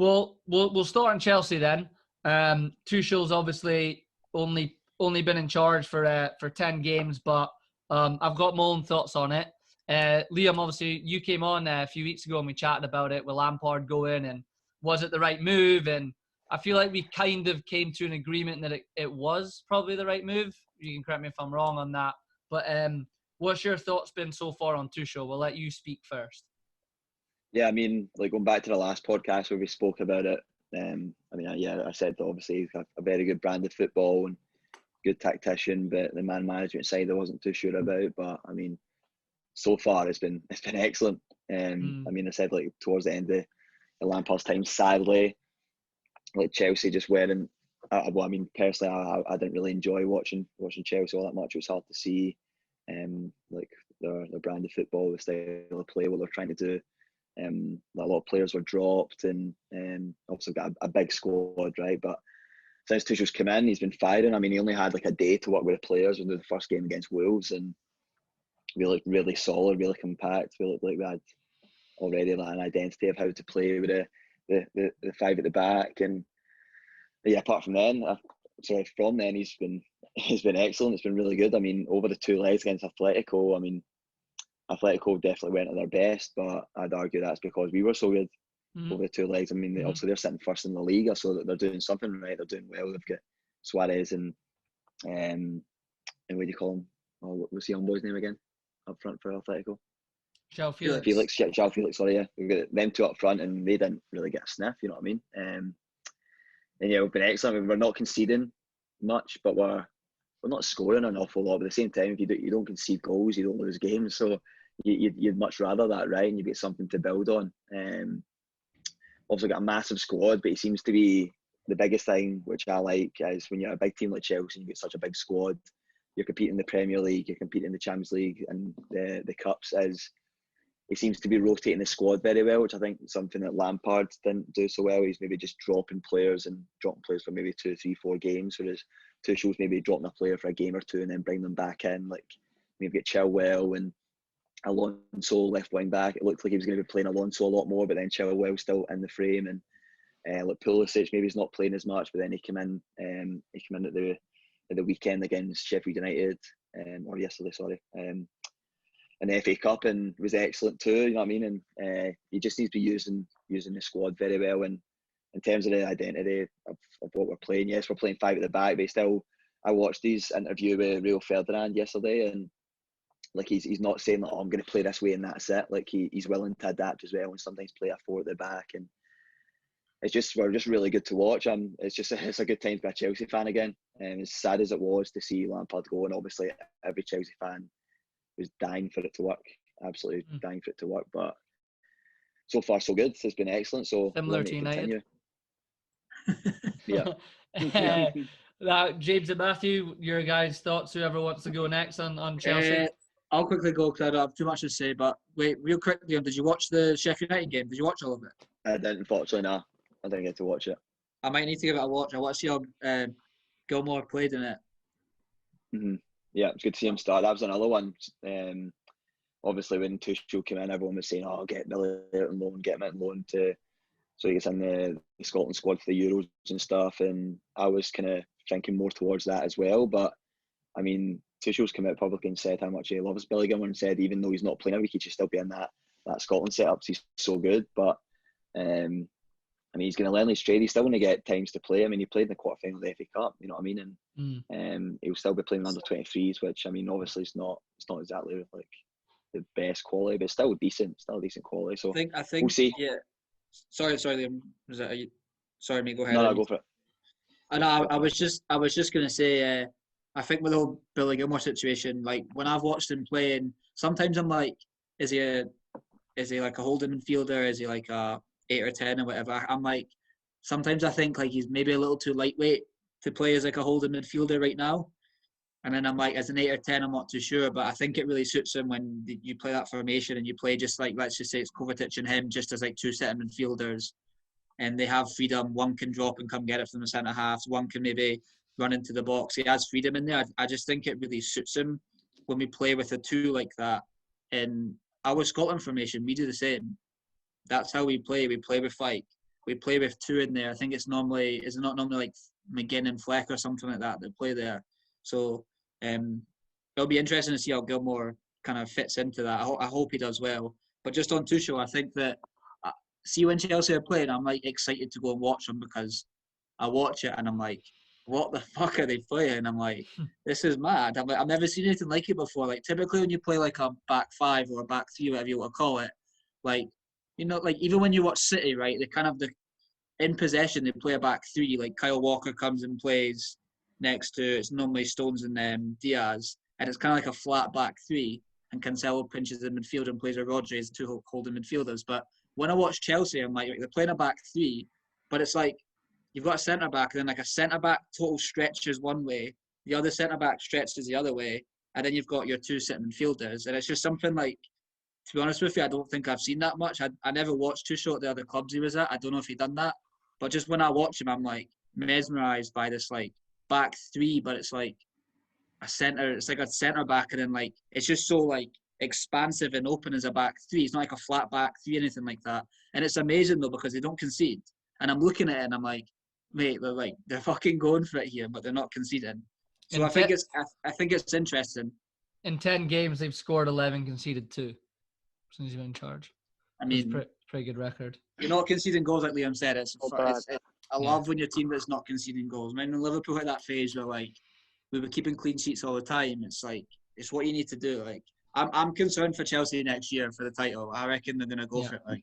Well, we'll start on Chelsea then. Tuchel's obviously only been in charge for 10 games, but I've got my own thoughts on it. Liam, obviously, you came on a few weeks ago and we chatted about it with Lampard going, and was it the right move? And I feel like we kind of came to an agreement that it was probably the right move. You can correct me if I'm wrong on that. But what's your thoughts been so far on Tuchel? We'll let you speak first. Yeah, I mean, like going back to the last podcast where we spoke about it, I said that obviously he's got a very good brand of football and good tactician, but the man management side I wasn't too sure about. But I mean, so far it's been excellent. I mean, I said like towards the end of the Lampard's time, sadly, like Chelsea just weren't. Well, I mean, personally, I didn't really enjoy watching Chelsea all that much. It was hard to see, like their brand of football, the style of play, what they're trying to do. A lot of players were dropped, and also got a big squad, right? But since Tuchel's come in, he's been firing. I mean, he only had like a day to work with the players when they did the first game against Wolves, and we looked really solid, really compact. We looked like we had already like an identity of how to play with the five at the back, and yeah. Apart from then, from then he's been excellent. It's been really good. I mean, over the 2 legs against Atletico, I mean, Atletico definitely went at their best, but I'd argue that's because we were so good over the 2 legs. I mean, obviously they're sitting first in the league, so that they're doing something right. They're doing well. They've got Suarez and what do you call him? Oh, what's the young boy's name again? Up front for Atletico. João Felix. João Felix, sorry, yeah. We've got them two up front, and they didn't really get a sniff, you know what I mean? And yeah, we've been excellent. I mean, we're not conceding much, but we're not scoring an awful lot. But at the same time, if you don't concede goals, you don't lose games. So you'd much rather that, right? And you get something to build on. Also got a massive squad, but it seems to be the biggest thing, which I like, is when you're a big team like Chelsea and you get such a big squad, you're competing in the Premier League, you're competing in the Champions League and the Cups, he seems to be rotating the squad very well, which I think is something that Lampard didn't do so well. He's maybe just dropping players for maybe 2, 3, 4 games, whereas Tuchel's maybe dropping a player for a game or two and then bring them back in. Like maybe get Chilwell and Alonso left wing back. It looked like he was going to be playing Alonso a lot more, but then Chilwell still in the frame, and like Pulisic maybe he's not playing as much, but then he came in at the weekend against Sheffield United, or yesterday, sorry. In the FA Cup, and was excellent too, you know what I mean? And he just needs to be using the squad very well. And in terms of the identity of what we're playing, yes, we're playing 5 at the back, but still, I watched his interview with Rio Ferdinand yesterday, and like he's not saying that, oh, I'm going to play this way and that's it. Like he's willing to adapt as well, and sometimes play a 4 at the back. And we're just really good to watch. It's a good time to be a Chelsea fan again. And as sad as it was to see Lampard go, and obviously every Chelsea fan was dying for it to work, absolutely dying for it to work. But so far, so good. It's been excellent. So similar to United. Yeah. Now, James and Matthew, your guys' thoughts. Whoever wants to go next on Chelsea. I'll quickly go because I don't have too much to say. But wait, real quickly, did you watch the Sheffield United game? Did you watch all of it? I didn't, unfortunately. No, I didn't get to watch it. I might need to give it a watch. I want to see how Gilmore played in it. Mm-hmm. Yeah, it's good to see him start. That was another one. Obviously, when Tuchel came in, everyone was saying, "Oh, get Millie out on loan, get him out on loan so he gets in the Scotland squad for the Euros and stuff." And I was kind of thinking more towards that as well. But I mean, Tuchel's come out publicly and said how much he loves Billy Gilmore, and said even though he's not playing a week, he should still be in that Scotland setup. He's so good. But I mean, he's going to learn his trade. He's still going to get times to play. I mean, he played in the quarterfinal of the FA Cup, you know what I mean? And he'll still be playing under 23s, which I mean, obviously it's not exactly like the best quality, but still decent quality. So I think we'll see. Yeah. Sorry, Liam. Sorry, mate. Go ahead. No, go for it. And I was just going to say, I think with the whole Billy Gilmore situation, like when I've watched him playing, sometimes I'm like, is he like a holding midfielder? Is he like a 8 or 10 or whatever? I'm like, sometimes I think like he's maybe a little too lightweight to play as like a holding midfielder right now. And then I'm like, as an 8 or 10, I'm not too sure, but I think it really suits him when you play that formation and you play just like, let's just say it's Kovacic and him just as like 2 set midfielders, and they have freedom. One can drop and come get it from the centre halves. One can maybe run into the box. He has freedom in there. I just think it really suits him when we play with a 2 like that. In our Scotland formation, we do the same. That's how we play. We play with like we play with two in there. I think it's not normally like McGinn and Fleck or something like that play there. So it'll be interesting to see how Gilmore kind of fits into that. I hope he does well. But just on Tuchel, I think that see when Chelsea are playing, I'm like excited to go and watch them because I watch it and I'm like, what the fuck are they playing? I'm like, this is mad. I'm like, I've never seen anything like it before. Like typically when you play like a back five or a back three, whatever you want to call it, like, you know, like even when you watch City, right, they kind of in possession they play a back three. Like Kyle Walker comes and plays next to it's normally Stones and Diaz, and it's kind of like a flat back three. And Cancelo pinches in midfield and plays with Rodri as two holding midfielders. But when I watch Chelsea, I'm like, they're playing a back three, but it's like you've got a centre back, and then like a centre back total stretches one way, the other centre back stretches the other way, and then you've got your two sitting midfielders, and it's just something like, to be honest with you, I don't think I've seen that much. I never watched Tuchel at the other clubs he was at. I don't know if he done that, but just when I watch him, I'm like mesmerised by this like back three, but it's like a centre. It's like a centre back, and then like it's just so like expansive and open as a back three. It's not like a flat back three, anything like that. And it's amazing though because they don't concede. And I'm looking at it and I'm like, mate, they're fucking going for it here, but they're not conceding. So I think it's interesting. In 10 games, they've scored 11, conceded 2 since he's been in charge. I mean, pretty good record. You're not conceding goals, like Liam said. I love when your team that's not conceding goals. When Liverpool had that phase where like we were keeping clean sheets all the time, it's like it's what you need to do. Like I'm concerned for Chelsea next year for the title. I reckon they're gonna go for it. Like,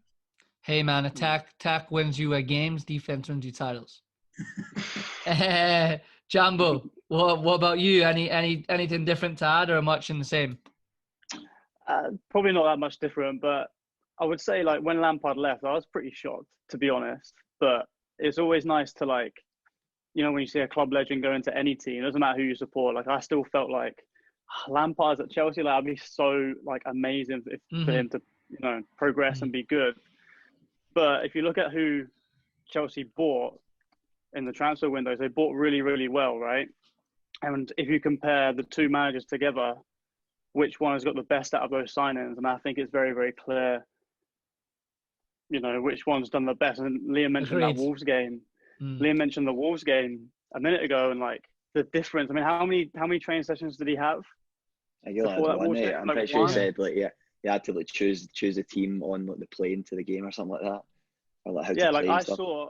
hey man, attack wins you games, defense wins you titles. Jambo, what about you? Anything different to add, or much in the same? Probably not that much different, but I would say like when Lampard left, I was pretty shocked, to be honest. But it's always nice to like, you know, when you see a club legend go into any team, it doesn't matter who you support. Like I still felt like Lampard's at Chelsea, like that'd be so like amazing for him to, you know, progress and be good. But if you look at who Chelsea bought in the transfer windows, they bought really, really well, right? And if you compare the two managers together, which one has got the best out of those signings? And I think it's very, very clear, you know, which one's done the best. And Liam mentioned that Wolves game. Liam mentioned the Wolves game a minute ago, and like the difference. I mean, how many training sessions did he have? I'm pretty sure he said like you had to like choose a team on like the plane to the game or something like that. Or, like, how to play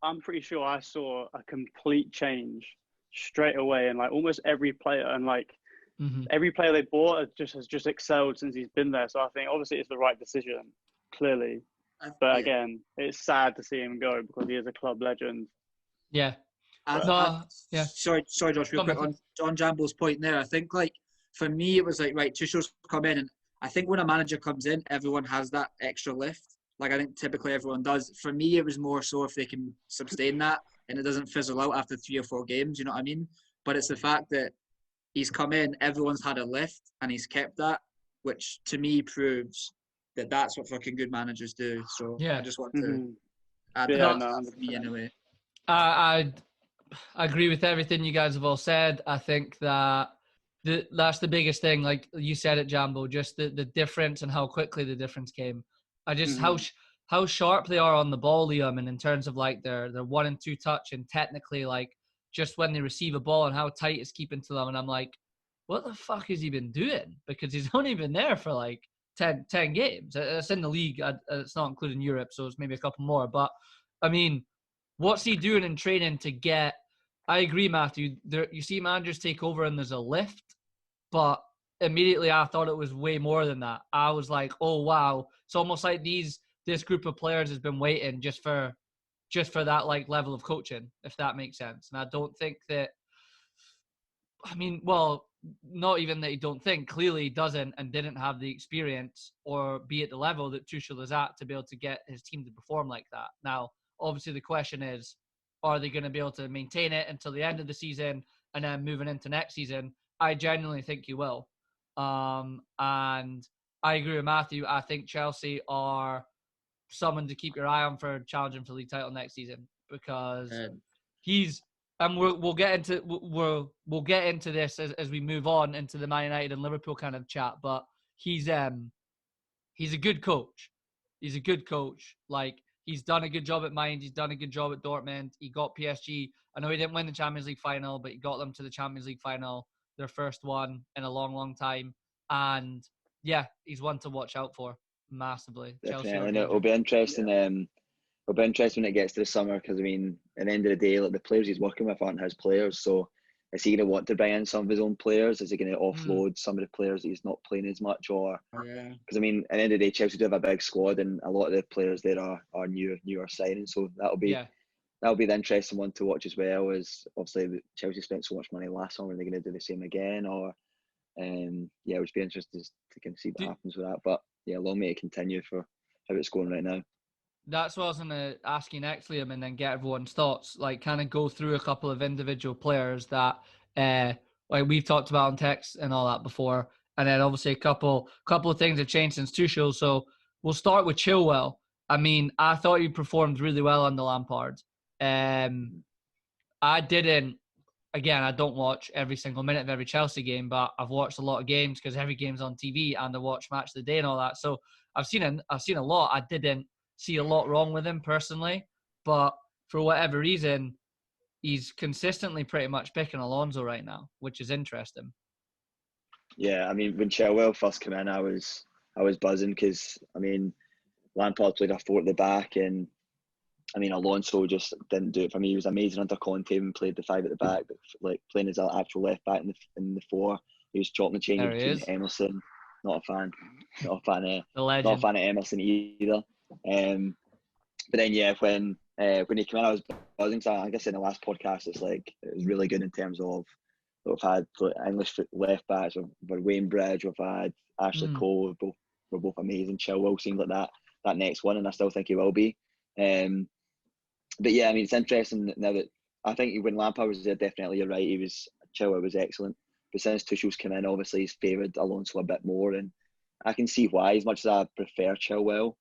I'm pretty sure I saw a complete change straight away, and like almost every player, and like every player they bought has just excelled since he's been there. So I think obviously it's the right decision, clearly. But again, it's sad to see him go because he is a club legend. Yeah. Sorry, Josh, real quick on Jambo's point there. I think like for me it was like, right, Tuchel's come in, and I think when a manager comes in, everyone has that extra lift. Like I think typically everyone does. For me, it was more so if they can sustain that and it doesn't fizzle out after 3 or 4 games, you know what I mean? But it's the fact that he's come in, everyone's had a lift, and he's kept that, which to me proves that that's what fucking good managers do. So I just want to add that for me anyway. I agree with everything you guys have all said. I think that that's the biggest thing. Like you said it, Jambo, just the difference and how quickly the difference came. I just how sharp they are on the ball, Liam, and in terms of like their 1 and 2 touch, and technically like just when they receive a ball and how tight it's keeping to them. And I'm like, what the fuck has he been doing? Because he's only been there for like 10 games. It's in the league. It's not including Europe, so it's maybe a couple more. But I mean, what's he doing in training to get? I agree, Matthew. You see managers take over and there's a lift, but immediately I thought it was way more than that. I was like, oh wow, it's almost like this group of players has been waiting just for that like level of coaching, if that makes sense. And I don't think that. I mean, well, not even that he don't think. Clearly, he doesn't and didn't have the experience or be at the level that Tuchel is at to be able to get his team to perform like that. Now, obviously, the question is, are they going to be able to maintain it until the end of the season and then moving into next season? I genuinely think he will. And I agree with Matthew. I think Chelsea are someone to keep your eye on for challenging for the league title next season, because he's, and we'll get into this as we move on into the Man United and Liverpool kind of chat. But he's a good coach. He's a good coach. Like he's done a good job at Mainz. He's done a good job at Dortmund. He got PSG. I know he didn't win the Champions League final, but he got them to the Champions League final, their first one in a long, long time. And yeah, he's one to watch out for massively. Definitely, and it'll be interesting. It'll be interesting when it gets to the summer because I mean, at the end of the day, like the players he's working with aren't his players. So is he going to want to bring in some of his own players? Is he going to offload some of the players that he's not playing as much? Or because I mean, at the end of the day, Chelsea do have a big squad, and a lot of the players there are newer signings. So that'll be the interesting one to watch as well. Is obviously Chelsea spent so much money last summer, are they going to do the same again? Or it would be interesting to kind of see what happens with that. But yeah, long may it continue for how it's going right now. That's what I was going to ask you next, Liam, and then get everyone's thoughts. Like, kind of go through a couple of individual players that, like we've talked about in text and all that before, and then obviously a couple of things have changed since Tuchel. So we'll start with Chilwell. I mean, I thought he performed really well under Lampard. I didn't. Again, I don't watch every single minute of every Chelsea game, but I've watched a lot of games because every game's on TV, and I watch Match of the Day and all that. So I've seen a lot. I didn't see a lot wrong with him personally, but for whatever reason, he's consistently pretty much picking Alonso right now, which is interesting. Yeah, I mean, when Chilwell first came in, I was buzzing because I mean, Lampard played a 4 at the back, and I mean, Alonso just didn't do it for me. He was amazing under Conte and played the 5 at the back, but like playing as an actual left back in the 4, he was chopping and changing between Emerson. Not a fan of Emerson either. But then when he came in, I was buzzing. So I guess in the last podcast, it was really good in terms of we've had English left backs. We've Wayne Bridge, we've had Ashley Cole. We're both amazing. Chilwell seems like that next one, and I still think he will be. But yeah, I mean, it's interesting now that I think when Lampard was there, definitely you're right. Chilwell was excellent, but since Tuchel's come in, obviously he's favoured Alonso a bit more, and I can see why. As much as I prefer Chilwell,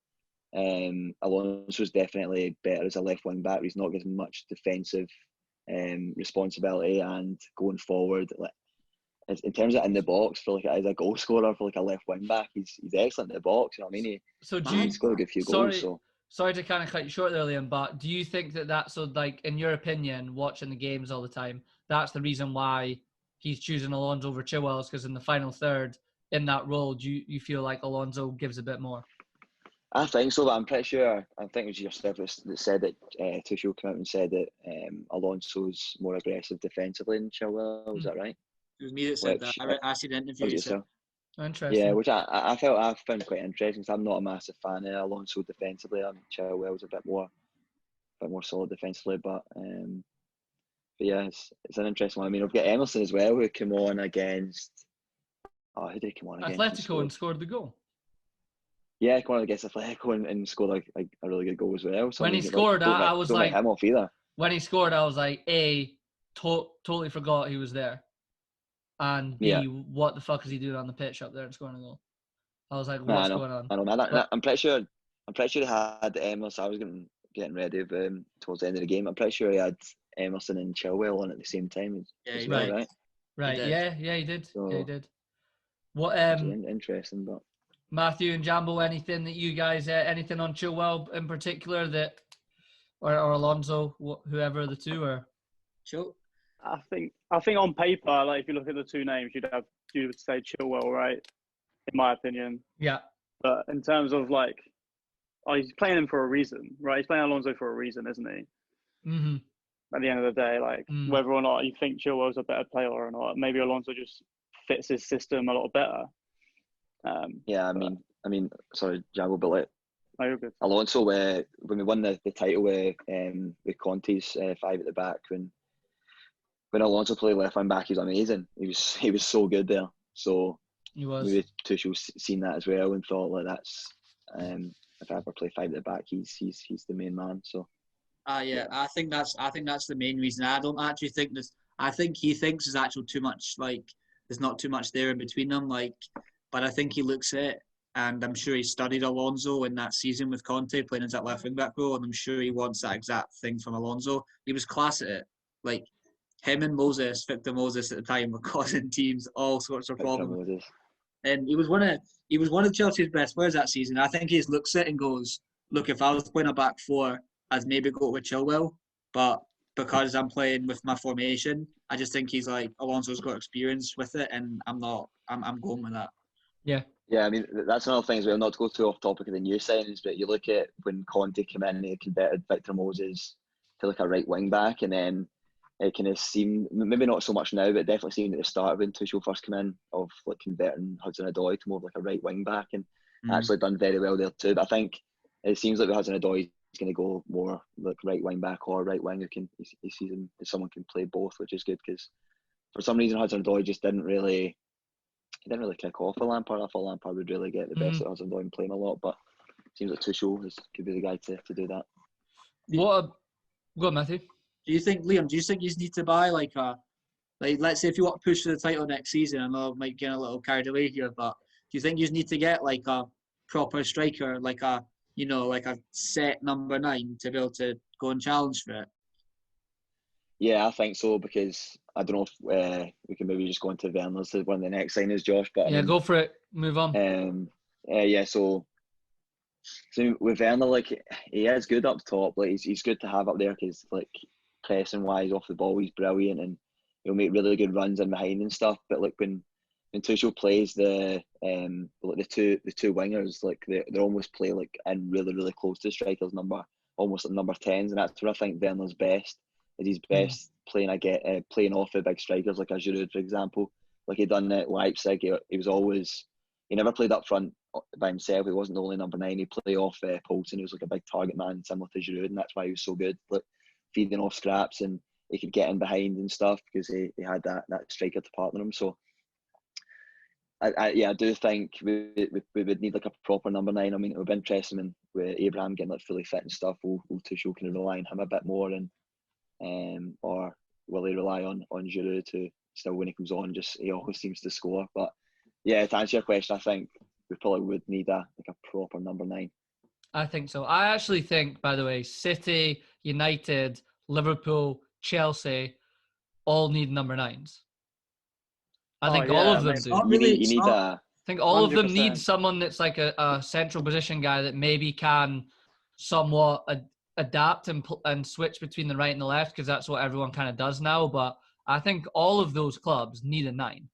Alonso's definitely better as a left wing back. He's not getting much defensive responsibility, and going forward, in terms of in the box for as a goal scorer for a left wing back, he's excellent in the box. You know what I mean? He's scored a few goals. Sorry to kind of cut you short there, Liam, but do you think that's so? Like, in your opinion, watching the games all the time, that's the reason why he's choosing Alonso over Chilwell, because in the final third in that role, do you feel like Alonso gives a bit more? I think so, but I'm pretty sure. I think it was yourself that said that Tuchel came out and said that Alonso's more aggressive defensively than Chilwell. Was that right? It was me that said that. I see the interview. Interesting. Yeah, which I found quite interesting. Because I'm not a massive fan of Alonso defensively. Chilwell's a bit more solid defensively, but yeah, it's an interesting one. I mean, we've got Emerson as well, who came on against. Oh, who did he come on against? Atletico and scored the goal. Yeah, come on against Atletico and scored a really good goal as well. So when he scored, I was like, him off either. When he scored, I was like, totally forgot he was there. And B, what the fuck is he doing on the pitch up there and scoring a goal? I was like, what's going on? I know. I'm pretty sure he had Emerson. I was getting ready towards the end of the game. I'm pretty sure he had Emerson and Chilwell on at the same time. Yeah, right. Right. Yeah, he did. So, he did. What? Interesting, but Matthew and Jambo, anything that you guys, anything on Chilwell in particular that, or Alonso, whoever the two are? Sure. I think on paper, like if you look at the two names, you would say Chilwell, right? In my opinion. Yeah. But in terms of he's playing him for a reason, right? He's playing Alonso for a reason, isn't he? Mm-hmm. At the end of the day, whether or not you think Chilwell's a better player or not, maybe Alonso just fits his system a lot better. Yeah, I mean, sorry, Jago, but no, you're good. Alonso, when we won the title with Conte's 5 at the back, when Alonso played left wing back, he was amazing. He was so good there. So he was. Maybe Tuchel's seen that as well and thought that's if I ever play 5 at the back, he's the main man. So. Yeah, I think that's the main reason. I don't actually think this. I think he thinks there's actually too much there's not too much there in between them. But I think he looks at it, and I'm sure he studied Alonso in that season with Conte playing as that left wing back role, and I'm sure he wants that exact thing from Alonso. He was class at it. Him and Victor Moses at the time were causing teams all sorts of problems. And he was one of Chelsea's best players that season. I think he just looks at it and goes, look, if I was playing a back four, I'd maybe go with Chilwell, but because I'm playing with my formation, I just think he's like Alonso's got experience with it, and I'm going with that. Yeah. Yeah, I mean, that's another thing as well, not to go too off topic of the new signings, but you look at when Conte came in and he converted Victor Moses to like a right wing back, and then it kind of seemed, maybe not so much now, but it definitely seemed at the start when Tuchel first came in, of like converting Hudson-Odoi to more of like a right wing back, and actually done very well there too. But I think it seems like with Hudson-Odoi, he's going to go more like right wing back or right wing who can, he sees him as someone can play both, which is good, because for some reason Hudson-Odoi just didn't really kick off for Lampard. I thought Lampard would really get the best of Hudson-Odoi and play him a lot, but it seems like Tuchel could be the guy to do that. Go on, Matthew. Do you think, Liam, you need to buy like let's say if you want to push for the title next season, I know I might get a little carried away here, but do you think you need to get like a proper striker, like a set number 9 to be able to go and challenge for it? Yeah, I think so, because I don't know if we can maybe just go into Werner's one of the next signings, Josh. But yeah, I mean, go for it. Move on. Yeah, so with Werner, like, he is good up top. Like, he's good to have up there, because like pressing wise off the ball, he's brilliant, and he'll make really good runs in behind and stuff. But like when Tuchel plays the two wingers, like they almost play like in really, really close to strikers number, almost like number 10s, and that's where I think Werner's best. Is he's best playing off the big strikers like a Giroud, for example. Like he done at Leipzig, he never played up front by himself. He wasn't the only number 9. He played off Poulsen, who was like a big target man, similar to Giroud, and that's why he was so good, like feeding off scraps, and he could get in behind and stuff, because he had that striker to partner him. So I do think we would need like a proper number 9. I mean, it would be interesting with Abraham getting like fully fit and stuff. Will Tuchel kind of rely on him a bit more, and or will he rely on Giroud to still, when he comes on, he always seems to score. But yeah, to answer your question, I think we probably would need a proper number 9. I think so. I actually think, by the way, City, United, Liverpool, Chelsea all need number 9s. I think all of them do. I think all 100%. Of them need 100%. someone that's like a central position guy that maybe can somewhat adapt and switch between the right and the left, because that's what everyone kind of does now. But I think all of those clubs need a 9.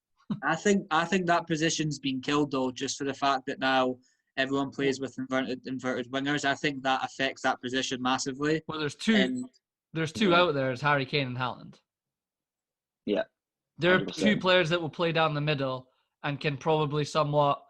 I think that position's been killed though, just for the fact that now everyone plays with inverted wingers. I think that affects that position massively. Well, there's two out there: is Harry Kane and Haaland. Yeah, there are 100%. 2 players that will play down the middle and can probably somewhat.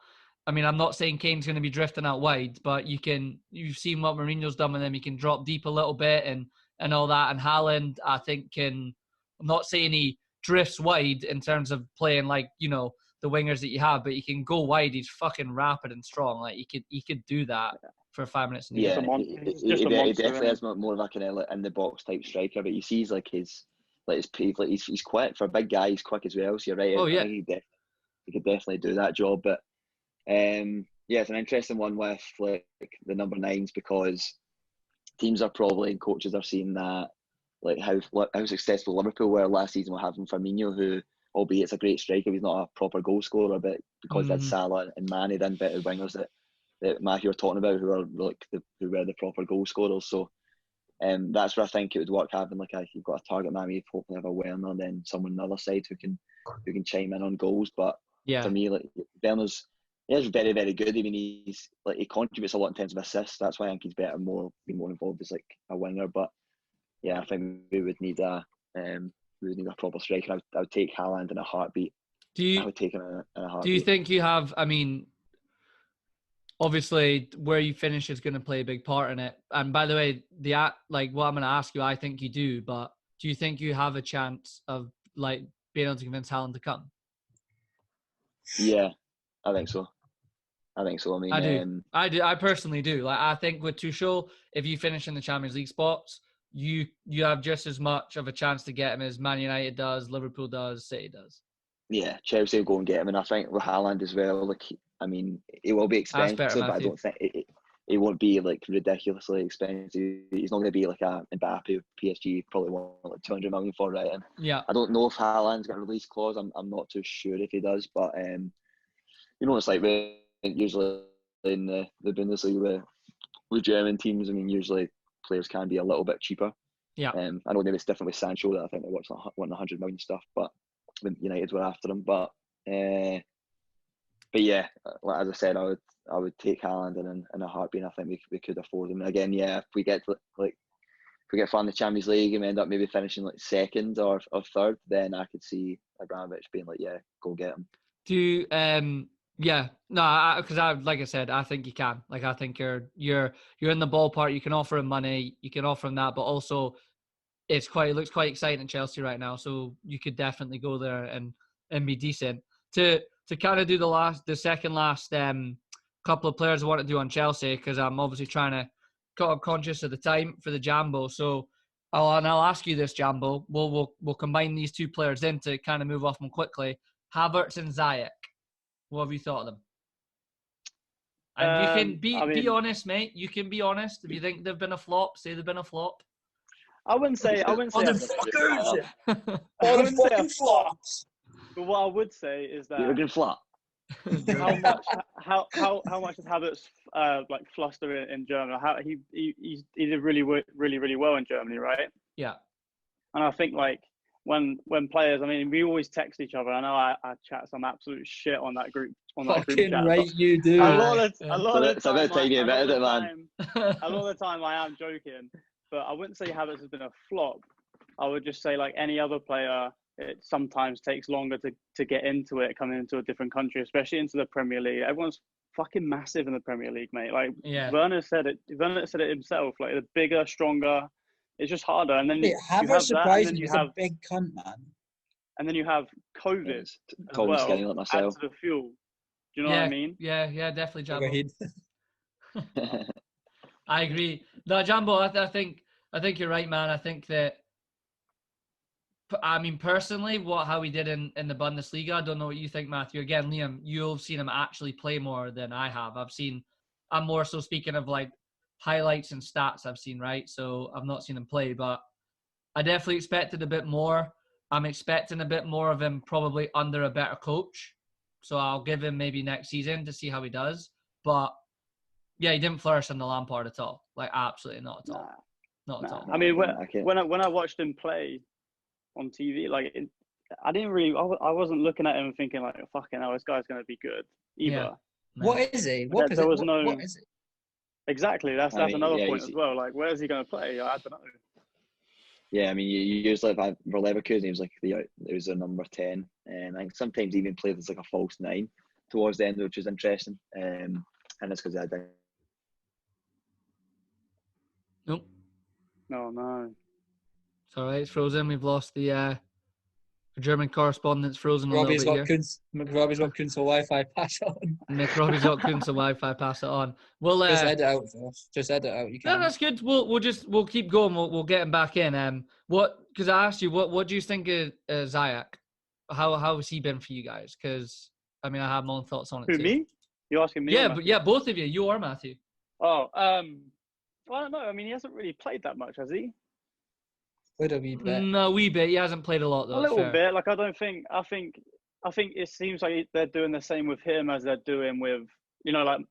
I mean, I'm not saying Kane's going to be drifting out wide, but you've seen what Mourinho's done with him. He can drop deep a little bit and all that. And Haaland, I think, I'm not saying he drifts wide in terms of playing like, the wingers that you have, but he can go wide. He's fucking rapid and strong. Like he could do that for 5 minutes. He definitely is more of a kind of in the box type striker. But you see, he's quick for a big guy. He's quick as well. So you're right. Oh yeah, he could definitely do that job. But it's an interesting one with like the number 9s, because teams are probably, and coaches are seeing that, like how successful Liverpool were last season with having Firmino, who, albeit it's a great striker, he's not a proper goal scorer, but because that's Salah and Mane, then better wingers that Matthew were talking about, who are like who were the proper goal scorers. So that's where I think it would work, having like you've got a target man, you hopefully have a Werner, and then someone on the other side who can chime in on goals. But for me, like Werner's, he's very, very good. I mean, he contributes a lot in terms of assists. That's why I think he's be more involved as like a winger. But yeah, I think we would need a proper striker. I would take Haaland in a heartbeat. I would take him in a heartbeat. Do you think you have? I mean, obviously, where you finish is going to play a big part in it. And by the way, what I'm going to ask you, I think you do. But do you think you have a chance of like being able to convince Haaland to come? Yeah, I think so. I mean, I do. I personally do. Like, I think with Tuchel, if you finish in the Champions League spots, you have just as much of a chance to get him as Man United does, Liverpool does, City does. Yeah, Chelsea will go and get him, and I think with Haaland as well. Like, I mean, it will be expensive, but I don't think it won't be like ridiculously expensive. He's not going to be like a Mbappe, PSG probably want like 200 million for, right? And yeah, I don't know if Haaland's got a release clause. I'm not too sure if he does, but it's like usually in the Bundesliga with German teams, I mean, usually players can be a little bit cheaper. Yeah. I know maybe it's different with Sancho, that I think they wanting 100 million stuff, but when United were after him. But yeah, like as I said, I would take Haaland in a heartbeat. I think we could afford him. And again, yeah, if we get far in the Champions League and we end up maybe finishing like second or third, then I could see Abramovich being like, yeah, go get him. Yeah, no, because like I said, I think you can. Like, I think you're in the ballpark. You can offer him money, you can offer him that, but also it looks quite exciting at Chelsea right now. So you could definitely go there and be decent. To kind of do the second last couple of players I want to do on Chelsea, because I'm obviously trying to I'm conscious of the time for the Jambo. So I'll ask you this, Jambo. We'll combine these two players in to kind of move off them quickly. Havertz and Ziyech. What have you thought of them? And you can be honest, mate. You can be honest. If you think they've been a flop, say they've been a flop. I wouldn't say. Motherfuckers! All the fucking flops. But what I would say is that You're a good flop. how much does Havertz like fluster in Germany? How he did really well in Germany, right? Yeah. And I think like when players, I mean, we always text each other. I know I chat some absolute shit on that group Fucking chat. Right, you do. A lot of the time I am joking, but I wouldn't say Havertz has been a flop. I would just say like any other player, it sometimes takes longer to get into it, coming into a different country, especially into the Premier League. Everyone's fucking massive in the Premier League, mate. Like Werner said it himself. Like the bigger, stronger, it's just harder. And then Havertz surprisingly is a big cunt, man. And then you have COVID as well, like add to the fuel. Do you know what I mean? Yeah, definitely, Jambo. I agree. No, Jambo, I think you're right, man. I think that. I mean, personally, how he did in the Bundesliga, I don't know what you think, Matthew. Again, Liam, you've seen him actually play more than I have. I'm more so speaking of like highlights and stats I've seen, right? So I've not seen him play, but I definitely expected a bit more. I'm expecting a bit more of him probably under a better coach. So I'll give him maybe next season to see how he does. But yeah, he didn't flourish on the Lampard at all. Like, absolutely not at all. Not at all. I mean, when I watched him play on TV, like I wasn't looking at him and thinking like, fucking hell, this guy's going to be good either. Yeah. No. What is he? What is it? Exactly. That's another point as well. Like, where is he going to play? I don't know. Yeah, I mean, you usually for Leverkusen, he was like it was a number 10, and I think sometimes he even played as like a false 9 towards the end, which was interesting. And that's because I had. Nope. No. It's all right. It's frozen. We've lost the German correspondent's frozen a little bit here. Robbie's got Kunzel Wi-Fi. Pass it on. Robbie's got Kunzel Wi-Fi. Pass it on. We'll just edit out, Josh. Just edit out. You can. No, that's good. We'll keep going. We'll get him back in. Because I asked you, what do you think of Ziyech? How has he been for you guys? Because I mean, I have my own thoughts on it. Who, too. me? You asking me? Yeah, both of you. You or Matthew? Oh, well, I don't know. I mean, he hasn't really played that much, has he? Played a wee bit. No, a wee bit. He hasn't played a lot though. A little bit. Like I think it seems like they're doing the same with him as they're doing with, like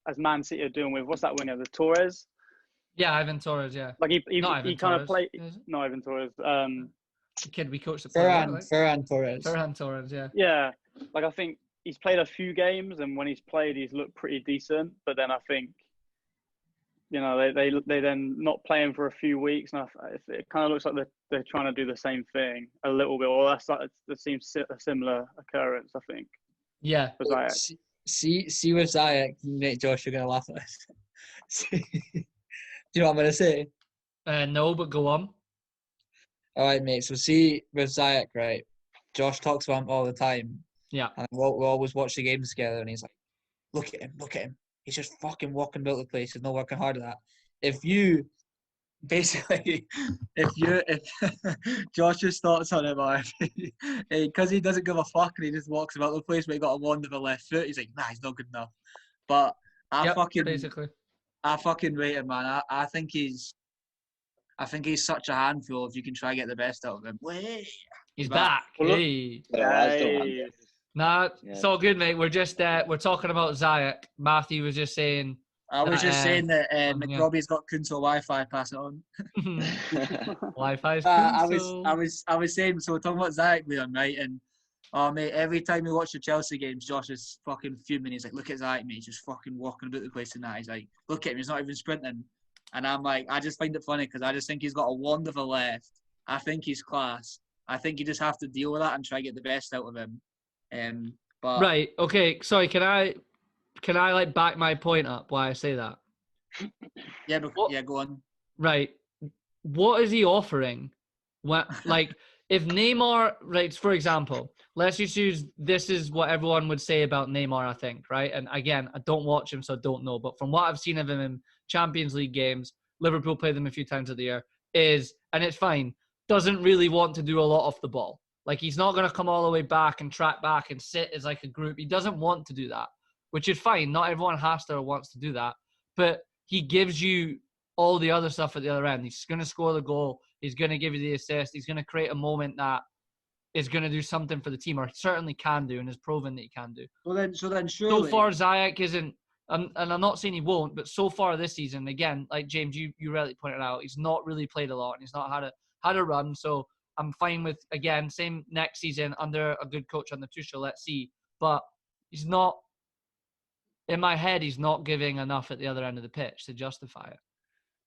as Man City are doing with, what's that winger, the Torres? Yeah, Ivan Torres. Yeah. Like he kind of played. No, Ivan Torres. The kid we coached. Ferran Torres. Ferran Torres. Yeah. Yeah, like I think he's played a few games, and when he's played, he's looked pretty decent. But then I think, they then not playing for a few weeks, and it kind of looks like they're trying to do the same thing a little bit, or that seems a similar occurrence, I think. Yeah. See with Ziyech, Nate, Josh, you're gonna laugh at us. Do you know what I'm gonna say? No, but go on. All right, mate. So see with Ziyech, right? Josh talks about him all the time. Yeah. And we'll always watch the games together, and he's like, "Look at him. He's just fucking walking about the place. He's not working hard at that." If Josh's thoughts on him are, because he doesn't give a fuck and he just walks about the place, but he got a wand of a left foot, he's like, nah, he's not good enough. But I fucking rate him, man. I think he's such a handful if you can try to get the best out of him. He's back. Hey. Nah, it's all good, mate. We're just we're talking about Ziyech. Matthew was just saying I was just saying that yeah. McRobbie's got Kunto Wi-Fi. Pass it on. Wi-Fi. I was saying, so we're talking about Ziyech, Leon, right? And oh mate, every time we watch the Chelsea games, Josh is fucking fuming. He's like, "Look at Ziyech, mate. He's just fucking walking about the place tonight." He's like, "Look at him. He's not even sprinting." And I'm like, I just find it funny because I just think he's got a wand of a left. I think he's class. I think you just have to deal with that and try to get the best out of him. But right. Okay. Sorry. Can I like back my point up? Why I say that? yeah, go on. Right. What is he offering? What, like, if Neymar, right, for example, let's just use, this is what everyone would say about Neymar, I think, right? And again, I don't watch him, so I don't know. But from what I've seen of him in Champions League games, Liverpool play them a few times of the year, and it's fine, doesn't really want to do a lot off the ball. Like, he's not going to come all the way back and track back and sit as like a group. He doesn't want to do that, which is fine. Not everyone has to or wants to do that. But he gives you all the other stuff at the other end. He's going to score the goal. He's going to give you the assist. He's going to create a moment that is going to do something for the team, or certainly can do, and has proven that he can do. So then surely... So far, Ziyech isn't, and I'm not saying he won't, but so far this season, again, like James, you rightly pointed out, he's not really played a lot, and he's not had a run. So I'm fine with, again, same next season under a good coach under Tuchel. Let's see, but he's not. In my head, he's not giving enough at the other end of the pitch to justify it.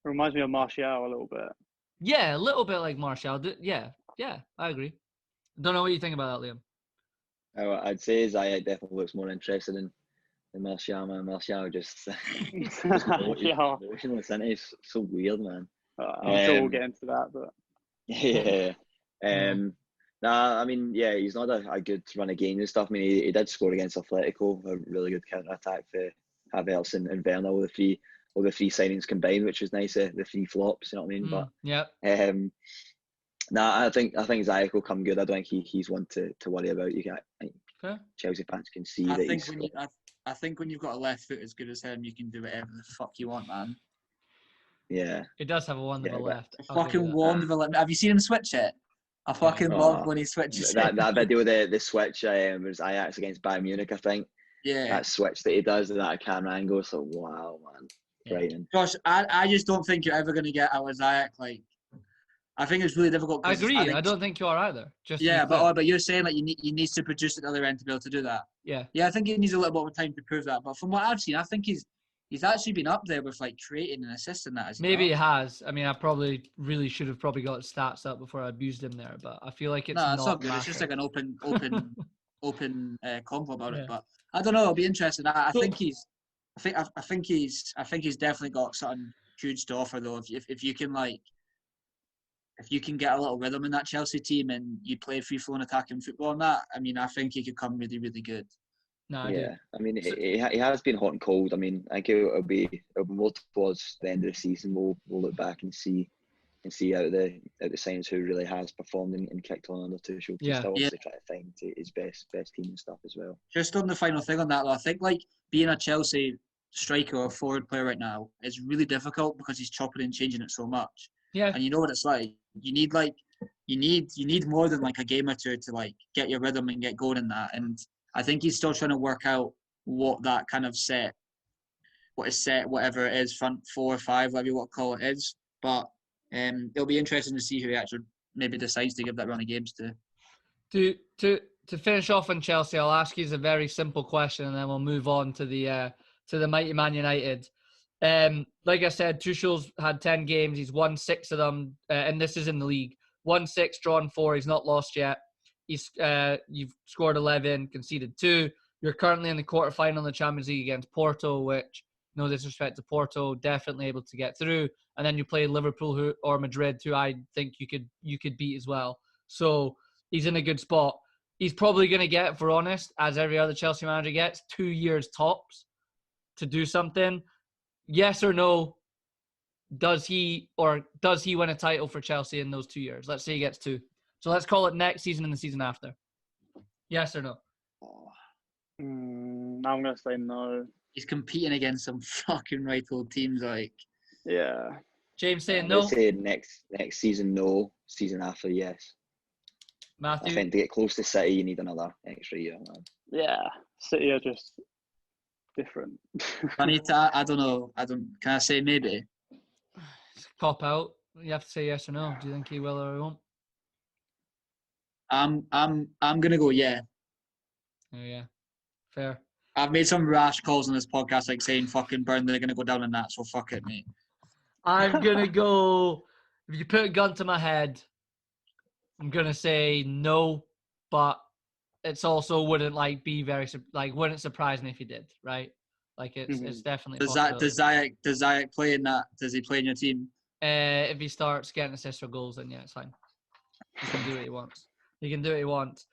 Reminds me of Martial a little bit. Yeah, a little bit like Martial. Yeah, I agree. Don't know what you think about that, Liam. I'd say Ziyech definitely looks more interested in Martial, man. Martial just emotionless, isn't he? It's so weird, man. I'm sure we'll get into that, but yeah. Nah, I mean, yeah, he's not a good run of games and stuff. I mean, he did score against Atletico, a really good counter attack for Havertz and Werner, all the three signings combined, which was nice. The three flops, you know what I mean? But yeah. Nah, I think Ziyech will come good. I don't think he's one to worry about. Chelsea fans can see that I think when you've got a left foot as good as him, you can do whatever the fuck you want, man. Yeah. It does have a wonderful left. A fucking wonderful left. Have you seen him switch it? I fucking love when he switches it. That video, the switch, was Ajax against Bayern Munich, I think. Yeah. That switch that he does, that camera angle, so wow, man. Frightening. Josh, I just don't think you're ever going to get out of Ziyech. Like, I think it's really difficult. I agree. I don't think you are either. But you're saying like he needs to produce at the other end to be able to do that. Yeah. Yeah, I think he needs a little bit of time to prove that. But from what I've seen, I think he's actually been up there with like creating and assisting that. Maybe he has. I mean, I probably really should have got stats up before I abused him there, but I feel like it's not good. It's just like an open convo about it. But I don't know. It'll be interesting. I think he's definitely got something huge to offer though. If you can get a little rhythm in that Chelsea team and you play free flowing attacking football and that, I mean, I think he could come really, really good. No, I mean, he has been hot and cold. I mean, I think it'll be more towards the end of the season. We'll look back and see out the signings who really has performed and kicked on under Tuchel. Just obviously try to find his best team and stuff as well. Just on the final thing on that, though, I think like being a Chelsea striker or forward player right now is really difficult because he's chopping and changing it so much. Yeah, and you know what it's like. You need more than like a game or two to like get your rhythm and get going in that. And I think he's still trying to work out what that kind of whatever it is, front 4 or 5, whatever you want to call it is. But it'll be interesting to see who he actually maybe decides to give that run of games to. To finish off on Chelsea, I'll ask you a very simple question, and then we'll move on to the mighty Man United. Like I said, Tuchel's had 10 games. He's won 6 of them, and this is in the league. Won 6, drawn 4. He's not lost yet. You've scored 11, conceded 2. You're currently in the quarterfinal in the Champions League against Porto, which, no disrespect to Porto, definitely able to get through. And then you play Liverpool or Madrid, who I think you could beat as well. So he's in a good spot. He's probably going to get, if we're honest, as every other Chelsea manager gets, 2 years tops to do something. Yes or no? Does he win a title for Chelsea in those 2 years? Let's say he gets 2. So let's call it next season and the season after. Yes or no? I'm going to say no. He's competing against some fucking right old teams, like. Yeah. James saying no? I say next season, no. Season after, yes. Matthew? I think to get close to City, you need another extra year, man. Yeah. City are just different. I don't know. Can I say maybe? Cop out. You have to say yes or no. Do you think he will or he won't? I'm gonna go yeah. Oh yeah, fair. I've made some rash calls on this podcast, like saying fucking Burnley are gonna go down in that, so fuck it, mate. I'm gonna go. If you put a gun to my head, I'm gonna say no, but it's also wouldn't wouldn't surprise me if he did, right? Like it's definitely possible. Does Ziyech play in that? Does he play in your team? If he starts getting assists or goals, then yeah, it's fine. He can do what he wants. He can do what he wants.